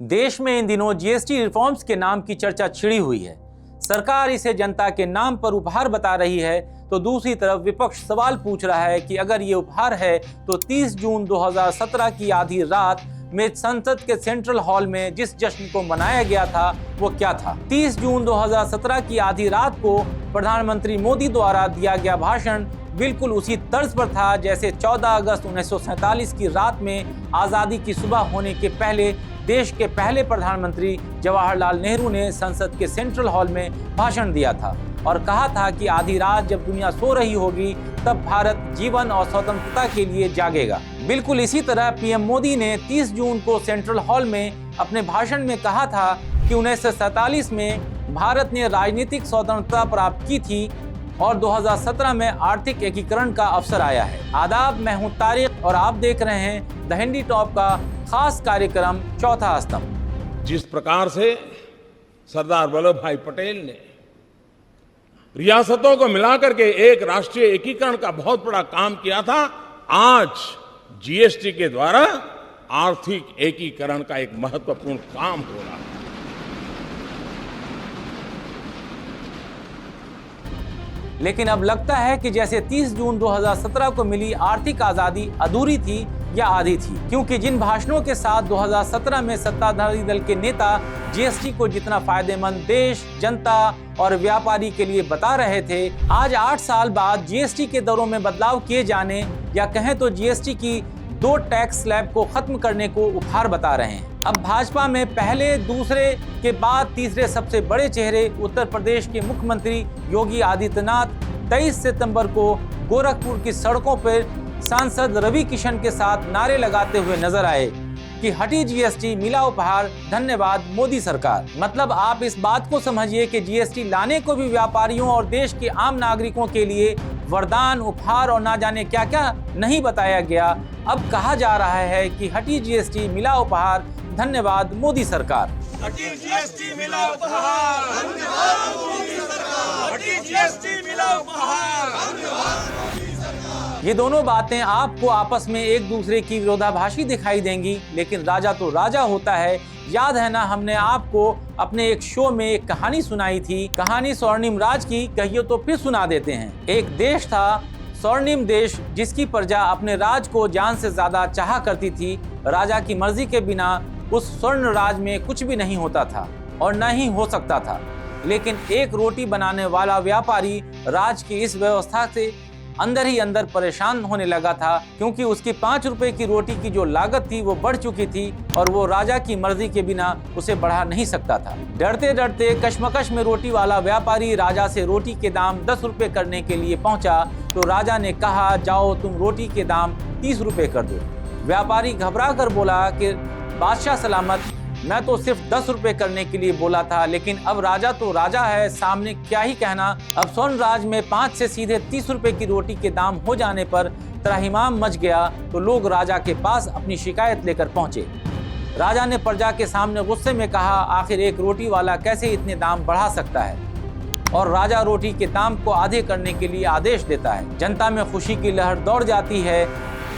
देश में इन दिनों जीएसटी रिफॉर्म्स के नाम की चर्चा छिड़ी हुई है। सरकार इसे जनता के नाम पर उपहार बता रही है, तो दूसरी तरफ विपक्ष सवाल पूछ रहा है कि अगर ये उपहार है तो 30 जून 2017 की आधी रात में संसद के सेंट्रल हॉल में जिस जश्न को मनाया गया था वो क्या था। 30 जून 2017 की आधी रात को प्रधानमंत्री मोदी द्वारा दिया गया भाषण बिल्कुल उसी तर्ज पर था जैसे 14 अगस्त 1947 की रात में आज़ादी की सुबह होने के पहले देश के पहले प्रधानमंत्री जवाहरलाल नेहरू ने संसद के सेंट्रल हॉल में भाषण दिया था और कहा था कि आधी रात जब दुनिया सो रही होगी तब भारत जीवन और स्वतंत्रता के लिए जागेगा। बिल्कुल इसी तरह पीएम मोदी ने 30 जून को सेंट्रल हॉल में अपने भाषण में कहा था कि 1947 में भारत ने राजनीतिक स्वतंत्रता प्राप्त की थी और 2017 में आर्थिक एकीकरण का अवसर आया है। आदाब, मैं हूं तारिक और आप देख रहे हैं द हिंदी टॉप का खास कार्यक्रम चौथा स्तंभ। जिस प्रकार से सरदार वल्लभ भाई पटेल ने रियासतों को मिलाकर के एक राष्ट्रीय एकीकरण का बहुत बड़ा काम किया था, आज जीएसटी के द्वारा आर्थिक एकीकरण का एक महत्वपूर्ण काम हो रहा है। लेकिन अब लगता है कि जैसे 30 जून 2017 को मिली आर्थिक आजादी अधूरी थी या आधी थी, क्योंकि जिन भाषणों के साथ 2017 में सत्ताधारी दल के नेता जीएसटी को जितना फायदेमंद देश, जनता और व्यापारी के लिए बता रहे थे, आज 8 साल बाद जीएसटी के दरों में बदलाव किए जाने या कहें तो जीएसटी की 2 टैक्स स्लैब को खत्म करने को उपहार बता रहे हैं। अब भाजपा में पहले, दूसरे के बाद तीसरे सबसे बड़े चेहरे उत्तर प्रदेश के मुख्यमंत्री योगी आदित्यनाथ 23 सितंबर को गोरखपुर की सड़कों पर सांसद रवि किशन के साथ नारे लगाते हुए नजर आए कि हटी जीएसटी, मिला उपहार, धन्यवाद मोदी सरकार। मतलब आप इस बात को समझिए कि जीएसटी लाने को भी व्यापारियों और देश के आम नागरिकों के लिए वरदान, उपहार और ना जाने क्या क्या नहीं बताया गया। अब कहा जा रहा है कि हटी जीएसटी, मिला उपहार, धन्यवाद मोदी सरकार। हटी जीएसटी, मिला उपहार, धन्यवाद मोदी सरकार। हटी जीएसटी, मिला उपहार, धन्यवाद मोदी सरकार। ये दोनों बातें आपको आपस में एक दूसरे की विरोधाभासी दिखाई देंगी, लेकिन राजा तो राजा होता है। याद है ना, हमने आपको अपने एक शो में एक कहानी सुनाई थी, कहानी स्वर्णिम राज की, कहिए तो फिर सुना देते हैं। एक देश था स्वर्णिम देश, जिसकी प्रजा अपने राज को जान से ज्यादा चाहा करती थी। राजा की मर्जी के बिना उस स्वर्ण राज में कुछ भी नहीं होता था और न ही हो सकता था। लेकिन एक रोटी बनाने वाला व्यापारी राज की इस व्यवस्था से अंदर ही अंदर परेशान होने लगा था, क्योंकि उसकी 5 रुपए की रोटी की जो लागत थी वो बढ़ चुकी थी और वो राजा की मर्जी के बिना उसे बढ़ा नहीं सकता था। डरते डरते कश्मकश में रोटी वाला व्यापारी राजा से रोटी के दाम 10 रुपए करने के लिए पहुंचा, तो राजा ने कहा, जाओ तुम रोटी के दाम 30 रुपए कर दो। व्यापारी घबरा कर बोला कि बादशाह सलामत, मैं तो सिर्फ 10 रुपए करने के लिए बोला था, लेकिन अब राजा तो राजा है, सामने क्या ही कहना। अब स्वर्ण राज में 5 से सीधे 30 रुपए की रोटी के दाम हो जाने पर त्राहिमाम मच गया, तो लोग राजा के पास अपनी शिकायत लेकर पहुंचे। राजा ने प्रजा के सामने गुस्से में कहा, आखिर एक रोटी वाला कैसे इतने दाम बढ़ा सकता है, और राजा रोटी के दाम को आधे करने के लिए आदेश देता है। जनता में खुशी की लहर दौड़ जाती है,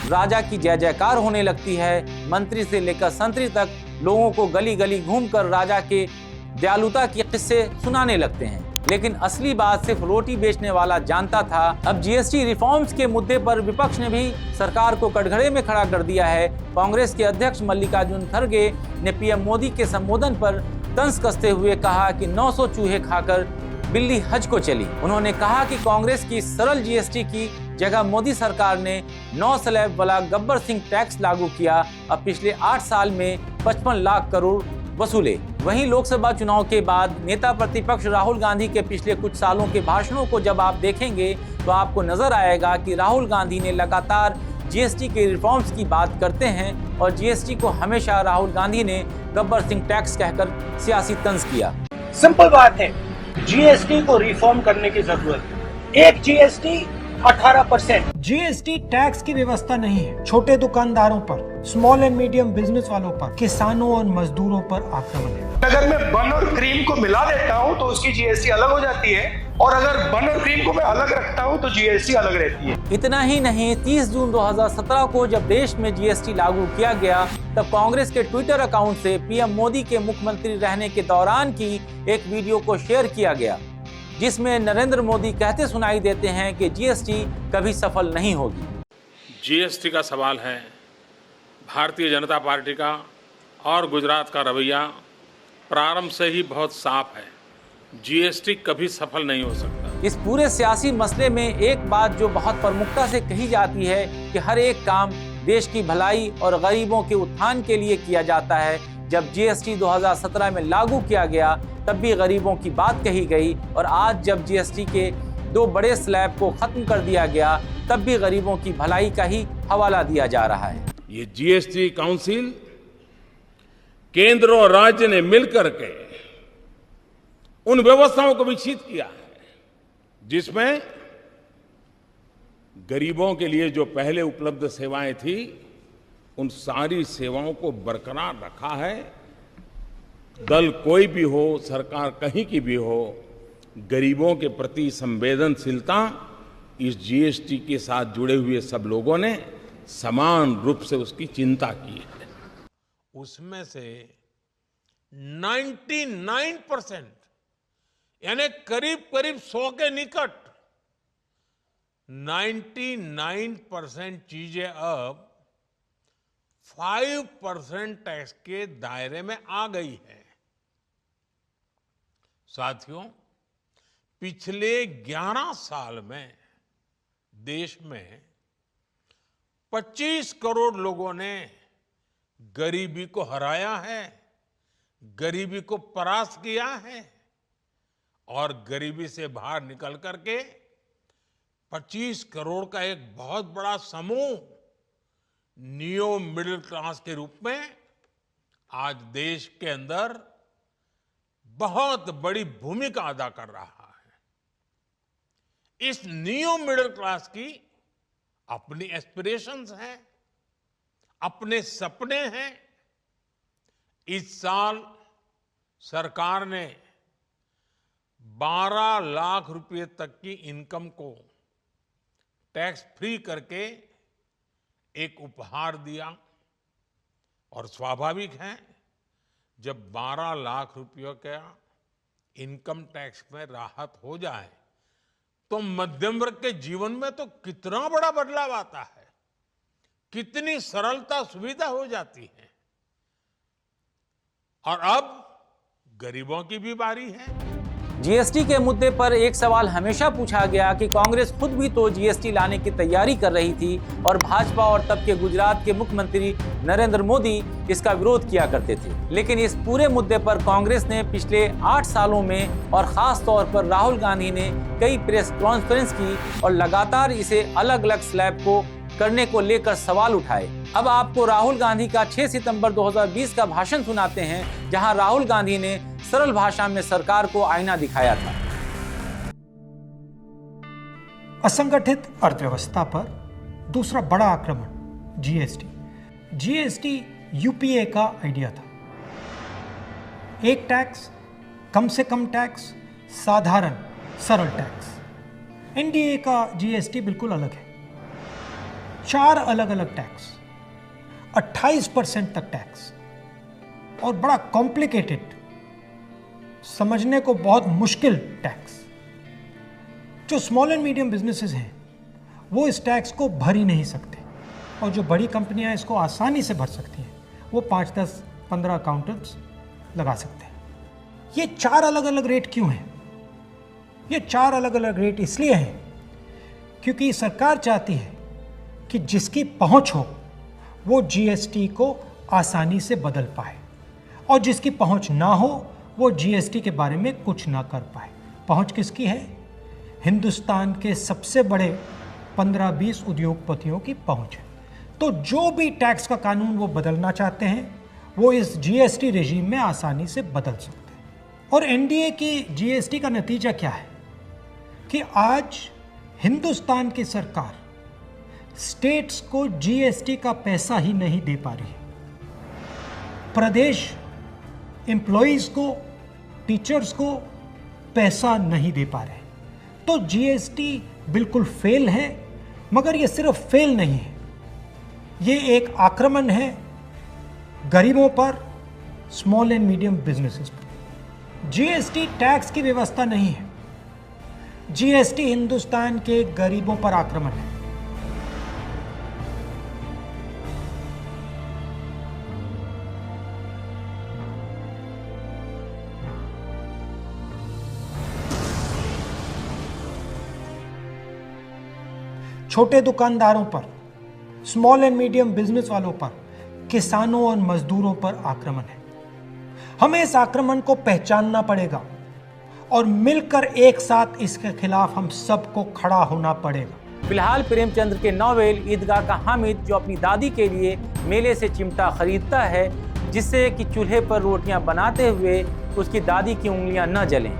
राजा की जय जयकार होने लगती है। मंत्री से लेकर संतरी तक लोगों को गली गली घूमकर राजा के दयालुता के किस्से सुनाने लगते हैं। लेकिन असली बात सिर्फ रोटी बेचने वाला जानता था। अब जीएसटी रिफॉर्म्स के मुद्दे पर विपक्ष ने भी सरकार को कटघरे में खड़ा कर दिया है। कांग्रेस के अध्यक्ष मल्लिकार्जुन खड़गे ने पीएम मोदी के संबोधन पर तंज कसते हुए कहा कि 900 चूहे खाकर बिल्ली हज को चली। उन्होंने कहा कि कांग्रेस की सरल जीएसटी की जगह मोदी सरकार ने 9 स्लैब वाला गब्बर सिंह टैक्स लागू किया। अब पिछले 8 साल में 55 लाख करोड़ वसूले। वहीं लोकसभा चुनाव के बाद नेता प्रतिपक्ष राहुल गांधी के पिछले कुछ सालों के भाषणों को जब आप देखेंगे तो आपको नजर आएगा कि राहुल गांधी ने लगातार जीएसटी के रिफॉर्म्स की बात करते हैं और जीएसटी को हमेशा राहुल गांधी ने गब्बर सिंह टैक्स कहकर सियासी तंज किया। सिंपल बात है, जीएसटी को रिफॉर्म करने की जरूरत है। एक जीएसटी 18%। जीएसटी टैक्स की व्यवस्था नहीं है। छोटे दुकानदारों पर, स्मॉल एंड मीडियम बिजनेस वालों पर, किसानों और मजदूरों पर आक्रमण है। अगर मैं बन और क्रीम को मिला देता हूं तो उसकी जीएसटी अलग हो जाती है, और अगर बन और क्रीम को मैं अलग रखता हूं तो जीएसटी अलग रहती है। इतना ही नहीं, 30 जून 2017 को जब देश में जीएसटी लागू किया गया, तब कांग्रेस के ट्विटर अकाउंट से पीएम मोदी के मुख्यमंत्री रहने के दौरान की एक वीडियो को शेयर किया गया, जिसमें नरेंद्र मोदी कहते सुनाई देते हैं कि जीएसटी कभी सफल नहीं होगी। जीएसटी का सवाल है, भारतीय जनता पार्टी का और गुजरात का रवैया प्रारंभ से ही बहुत साफ है। जीएसटी कभी सफल नहीं हो सकता। इस पूरे सियासी मसले में एक बात जो बहुत प्रमुखता से कही जाती है कि हर एक काम देश की भलाई और गरीबों के उत्थान के लिए किया जाता है। जब जीएसटी 2017 में लागू किया गया, तब भी गरीबों की बात कही गई, और आज जब जीएसटी के 2 बड़े स्लैब को खत्म कर दिया गया, तब भी गरीबों की भलाई का ही हवाला दिया जा रहा है। ये जीएसटी काउंसिल केंद्र और राज्य ने मिलकर के उन व्यवस्थाओं को विकसित किया है जिसमें गरीबों के लिए जो पहले उपलब्ध सेवाएं थी, उन सारी सेवाओं को बरकरार रखा है। दल कोई भी हो, सरकार कहीं की भी हो, गरीबों के प्रति संवेदनशीलता इस जीएसटी के साथ जुड़े हुए सब लोगों ने समान रूप से उसकी चिंता की है। उसमें से 99% यानी करीब करीब 100 के निकट 99% चीजें अब 5% टैक्स के दायरे में आ गई है। साथियों, पिछले 11 साल में देश में 25 करोड़ लोगों ने गरीबी को हराया है, गरीबी को परास्त किया है, और गरीबी से बाहर निकल करके 25 करोड़ का एक बहुत बड़ा समूह नियो मिडिल क्लास के रूप में आज देश के अंदर बहुत बड़ी भूमिका अदा कर रहा है। इस नियो मिडिल क्लास की अपनी एस्पिरेशंस हैं, अपने सपने हैं। इस साल सरकार ने 12 लाख रुपए तक की इनकम को टैक्स फ्री करके एक उपहार दिया, और स्वाभाविक है, जब 12 लाख रुपयों का इनकम टैक्स में राहत हो जाए तो मध्यम वर्ग के जीवन में तो कितना बड़ा बदलाव आता है, कितनी सरलता सुविधा हो जाती है। और अब गरीबों की भी बारी है। जीएसटी के मुद्दे पर एक सवाल हमेशा पूछा गया कि कांग्रेस खुद भी तो जीएसटी लाने की तैयारी कर रही थी, और भाजपा और तब के गुजरात के मुख्यमंत्री नरेंद्र मोदी इसका विरोध किया करते थे। लेकिन इस पूरे मुद्दे पर कांग्रेस ने पिछले 8 सालों में, और खास तौर पर राहुल गांधी ने कई प्रेस कॉन्फ्रेंस की और लगातार इसे अलग अलग स्लैब को करने को लेकर सवाल उठाए। अब आपको राहुल गांधी का 6 सितंबर 2020 का भाषण सुनाते हैं, जहां राहुल गांधी ने सरल भाषा में सरकार को आईना दिखाया था। असंगठित अर्थव्यवस्था पर दूसरा बड़ा आक्रमण जीएसटी। जीएसटी यूपीए का आइडिया था। एक टैक्स, कम से कम टैक्स, साधारण सरल टैक्स। एनडीए का जीएसटी बिल्कुल अलग है। 4 अलग अलग टैक्स, 28% तक टैक्स, और बड़ा कॉम्प्लिकेटेड, समझने को बहुत मुश्किल टैक्स। जो स्मॉल एंड मीडियम बिजनेसेस हैं वो इस टैक्स को भर ही नहीं सकते, और जो बड़ी कंपनियां इसको आसानी से भर सकती हैं वो 5, 10, 15 अकाउंटेंट्स लगा सकते हैं। ये 4 अलग अलग रेट क्यों हैं? ये 4 अलग अलग रेट इसलिए हैं क्योंकि सरकार चाहती है कि जिसकी पहुंच हो वो जीएसटी को आसानी से बदल पाए, और जिसकी पहुंच ना हो वो जीएसटी के बारे में कुछ ना कर पाए। पहुंच किसकी है? हिंदुस्तान के सबसे बड़े 15-20 उद्योगपतियों की पहुंच है। तो जो भी टैक्स का कानून वो बदलना चाहते हैं वो इस जीएसटी रेजीम में आसानी से बदल सकते हैं। और एनडीए की जीएसटी का नतीजा क्या है कि आज हिंदुस्तान की सरकार स्टेट्स को जीएसटी का पैसा ही नहीं दे पा रही। प्रदेश एम्प्लॉइज को, टीचर्स को पैसा नहीं दे पा रहे। तो जीएसटी बिल्कुल फेल है, मगर ये सिर्फ फेल नहीं है, ये एक आक्रमण है गरीबों पर, स्मॉल एंड मीडियम बिजनेसेस पर। जीएसटी टैक्स की व्यवस्था नहीं है, जीएसटी हिंदुस्तान के गरीबों पर आक्रमण है। छोटे दुकानदारों पर, स्मॉल एंड मीडियम बिजनेस वालों पर, किसानों और मजदूरों पर आक्रमण है। हमें इस आक्रमण को पहचानना पड़ेगा और मिलकर एक साथ इसके खिलाफ हम सबको खड़ा होना पड़ेगा। फिलहाल प्रेमचंद्र के नॉवेल ईदगाह का हामिद जो अपनी दादी के लिए मेले से चिमटा खरीदता है, जिससे कि चूल्हे पर रोटियां बनाते हुए उसकी दादी की उंगलियां न जलें,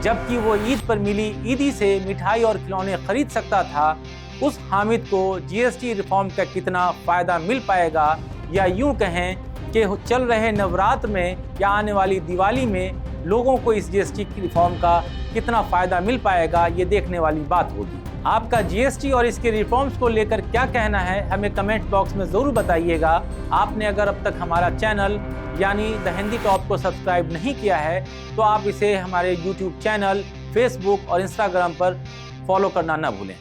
जबकि वो ईद पर मिली ईदी से मिठाई और खिलौने खरीद सकता था, उस हामिद को जीएसटी रिफॉर्म का कितना फ़ायदा मिल पाएगा, या यूं कहें कि चल रहे नवरात्र में या आने वाली दिवाली में लोगों को इस जीएसटी रिफॉर्म का कितना फ़ायदा मिल पाएगा, ये देखने वाली बात होगी। आपका जीएसटी और इसके रिफॉर्म्स को लेकर क्या कहना है, हमें कमेंट बॉक्स में ज़रूर बताइएगा। आपने अगर अब तक हमारा चैनल यानी द हिंदी टॉप को सब्सक्राइब नहीं किया है तो आप इसे हमारे यूट्यूब चैनल, फेसबुक और इंस्टाग्राम पर फॉलो करना ना भूलें।